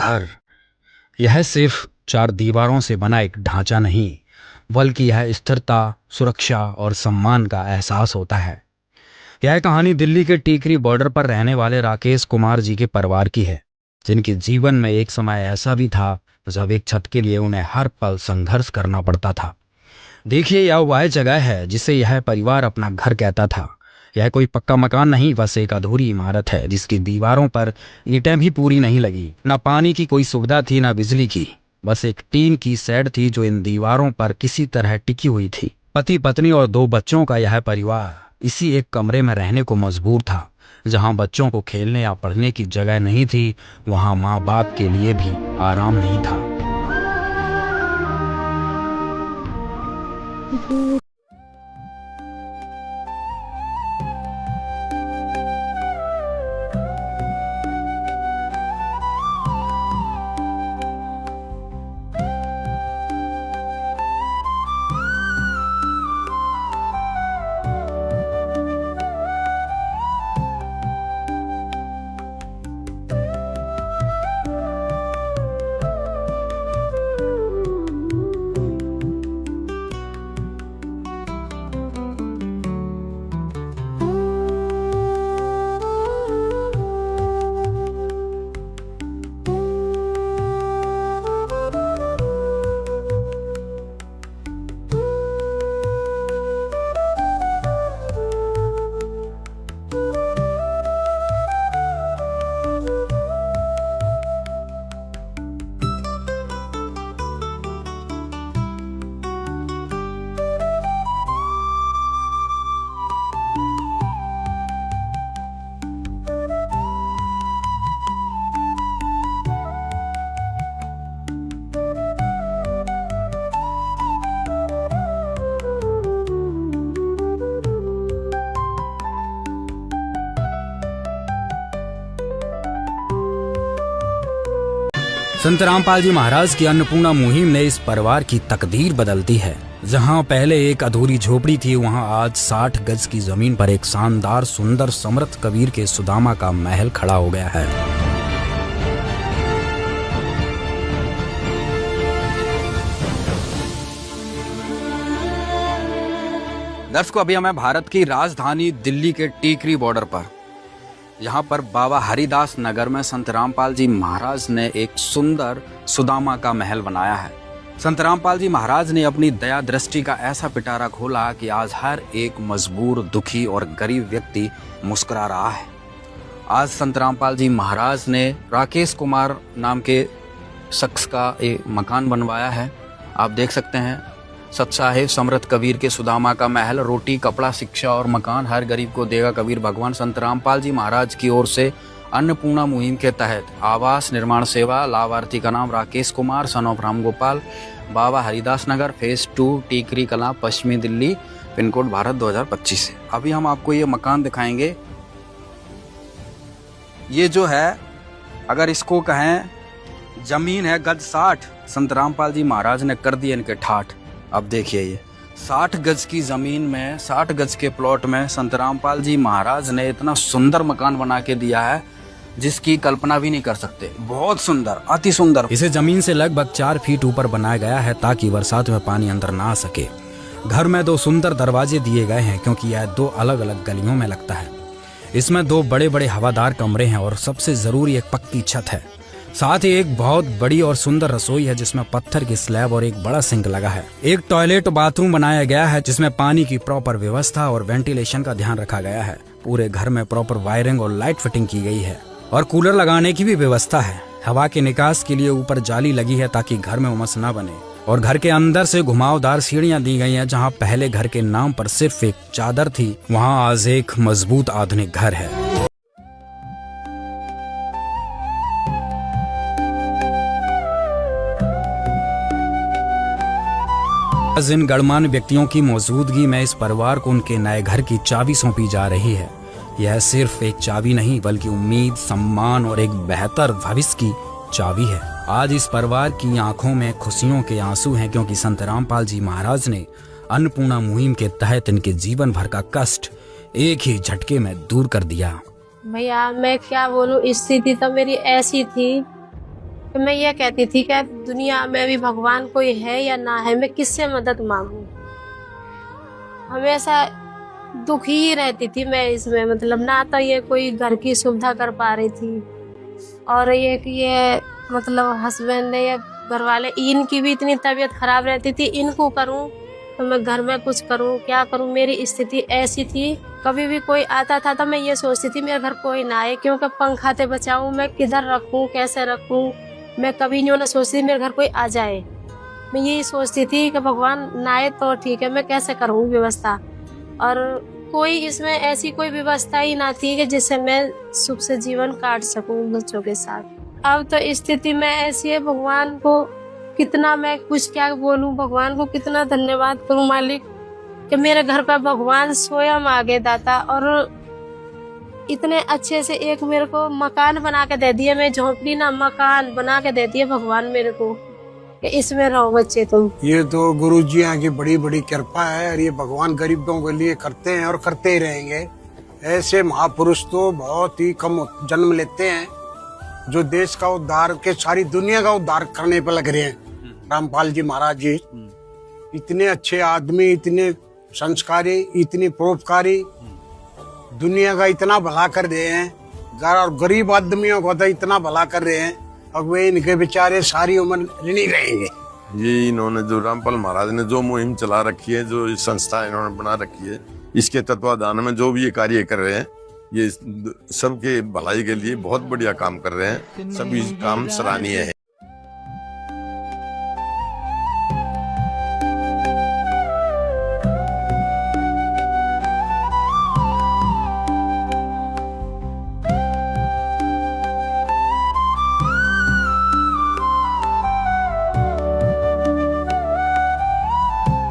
घर, यह सिर्फ चार दीवारों से बना एक ढांचा नहीं, बल्कि यह स्थिरता, सुरक्षा और सम्मान का एहसास होता है। यह कहानी दिल्ली के टीकरी बॉर्डर पर रहने वाले राकेश कुमार जी के परिवार की है, जिनके जीवन में एक समय ऐसा भी था जब एक छत के लिए उन्हें हर पल संघर्ष करना पड़ता था। देखिए, यह वह जगह है जिसे यह परिवार अपना घर कहता था। यह कोई पक्का मकान नहीं, बस एक अधूरी इमारत है जिसकी दीवारों पर ईंटें भी पूरी नहीं लगी। ना पानी की कोई सुविधा थी, ना बिजली की। बस एक टीन की शेड थी जो इन दीवारों पर किसी तरह टिकी हुई थी। पति, पत्नी और दो बच्चों का यह परिवार इसी एक कमरे में रहने को मजबूर था। जहां बच्चों को खेलने या पढ़ने की जगह नहीं थी, वहां माँ बाप के लिए भी आराम नहीं था। संत रामपाल जी महाराज की अन्नपूर्णा मुहिम ने इस परिवार की तकदीर बदल दी है। जहां पहले एक अधूरी झोपड़ी थी, वहां आज 60 गज की जमीन पर एक शानदार, सुंदर, समर्थ कबीर के सुदामा का महल खड़ा हो गया है। दर्शकों, अभी हमें भारत की राजधानी दिल्ली के टीकरी बॉर्डर पर, यहाँ पर बाबा हरिदास नगर में संत रामपाल जी महाराज ने एक सुंदर सुदामा का महल बनाया है। संत रामपाल जी महाराज ने अपनी दया दृष्टि का ऐसा पिटारा खोला कि आज हर एक मजबूर, दुखी और गरीब व्यक्ति मुस्कुरा रहा है। आज संत रामपाल जी महाराज ने राकेश कुमार नाम के शख्स का एक मकान बनवाया है। आप देख सकते हैं, सतसाहिब समर्थ कबीर के सुदामा का महल, रोटी, कपड़ा, शिक्षा और मकान हर गरीब को देगा कबीर भगवान। संत रामपाल जी महाराज की ओर से अन्नपूर्णा मुहिम के तहत आवास निर्माण सेवा। लाभार्थी का नाम Rakesh Kumar, son of Ramgopal, Baba Haridas Nagar, phase 2, Tikri कला, पश्चिमी दिल्ली, पिन कोड भारत 2025 है। अभी हम आपको ये मकान दिखाएंगे। ये जो है, अगर इसको कहें, जमीन है गज 60। संत रामपाल जी महाराज ने कर दिए इनके ठाठ। अब देखिए, ये 60 गज की जमीन में, 60 गज के प्लॉट में संत रामपाल जी महाराज ने इतना सुंदर मकान बना के दिया है जिसकी कल्पना भी नहीं कर सकते। बहुत सुंदर, अति सुंदर। इसे जमीन से लगभग 4 फीट ऊपर बनाया गया है ताकि बरसात में पानी अंदर ना आ सके। घर में 2 सुंदर दरवाजे दिए गए हैं क्योंकि यह 2 अलग अलग गलियों में लगता है। इसमें 2 बड़े बड़े हवादार कमरे हैं और सबसे जरूरी एक पक्की छत है। साथ ही एक बहुत बड़ी और सुंदर रसोई है जिसमें पत्थर की स्लैब और एक बड़ा सिंक लगा है। एक टॉयलेट बाथरूम बनाया गया है जिसमें पानी की प्रॉपर व्यवस्था और वेंटिलेशन का ध्यान रखा गया है। पूरे घर में प्रॉपर वायरिंग और लाइट फिटिंग की गई है और कूलर लगाने की भी व्यवस्था है। हवा के निकास के लिए ऊपर जाली लगी है ताकि घर में उमस न बने। और घर के अंदर से घुमावदार सीढ़ियां दी गई हैं। जहां पहले घर के नाम पर सिर्फ एक चादर थी, वहां आज एक मजबूत आधुनिक घर है। इन गणमान्य व्यक्तियों की मौजूदगी में इस परिवार को उनके नए घर की चाबी सौंपी जा रही है। यह सिर्फ एक चाबी नहीं, बल्कि उम्मीद, सम्मान और एक बेहतर भविष्य की चाबी है। आज इस परिवार की आंखों में खुशियों के आंसू हैं क्योंकि संत रामपाल जी महाराज ने अन्नपूर्णा मुहिम के तहत इनके जीवन भर का कष्ट एक ही झटके में दूर कर दिया। भैया, मैं क्या बोलूं, स्थिति तो मेरी ऐसी थी तो मैं ये कहती थी कि दुनिया में भी भगवान कोई है या ना है, मैं किससे मदद मांगूं। हमेशा दुखी ही रहती थी मैं इसमें, मतलब ना तो ये कोई घर की सुविधा कर पा रही थी, और ये मतलब हस्बैंड या घर वाले, इनकी भी इतनी तबीयत खराब रहती थी, इनको करूं तो मैं घर में कुछ करूं, क्या करूं। मेरी स्थिति ऐसी थी, कभी भी कोई आता था तो मैं ये सोचती थी मेरे घर कोई ना आए, क्योंकि पंखा ते बचाऊं, मैं किधर रखूं, कैसे रखूं। मैं कभी नहीं सोचती थी मेरे घर कोई आ जाए, मैं यही सोचती थी कि भगवान ना आए तो ठीक है, मैं कैसे करूं व्यवस्था। और कोई इसमें ऐसी कोई व्यवस्था ही ना थी कि जिससे मैं सुख से जीवन काट सकूं बच्चों के साथ। अब तो स्थिति में ऐसी है, भगवान को कितना मैं कुछ क्या बोलूं, भगवान को कितना धन्यवाद करूं मालिक कि मेरे घर पर भगवान स्वयं आगे दाता, और इतने अच्छे से एक मेरे को मकान बना के दे दिए। मैं झोंपड़ी ना मकान बना के दे दिए भगवान मेरे को कि इसमें रहो बच्चे तुम। ये तो गुरु जी की बड़ी बड़ी कृपा है, और ये भगवान गरीबों के लिए करते हैं और करते ही रहेंगे। ऐसे महापुरुष तो बहुत ही कम जन्म लेते हैं जो देश का उद्धार के सारी दुनिया का उद्धार करने पर लग रहे हैं। रामपाल जी महाराज जी इतने अच्छे आदमी, इतने संस्कारी, इतने परोपकारी, दुनिया का इतना भला कर रहे हैं, और गरीब आदमियों को तो इतना भला कर रहे हैं, और वे इनके बेचारे सारी उम्र ऋणी रहेंगे। ये इन्होंने जो रामपाल महाराज ने जो मुहिम चला रखी है, जो संस्था इन्होंने बना रखी है, इसके तत्वाधान में जो भी ये कार्य कर रहे हैं, ये सबके भलाई के लिए बहुत बढ़िया काम कर रहे हैं। सभी काम सराहनीय है।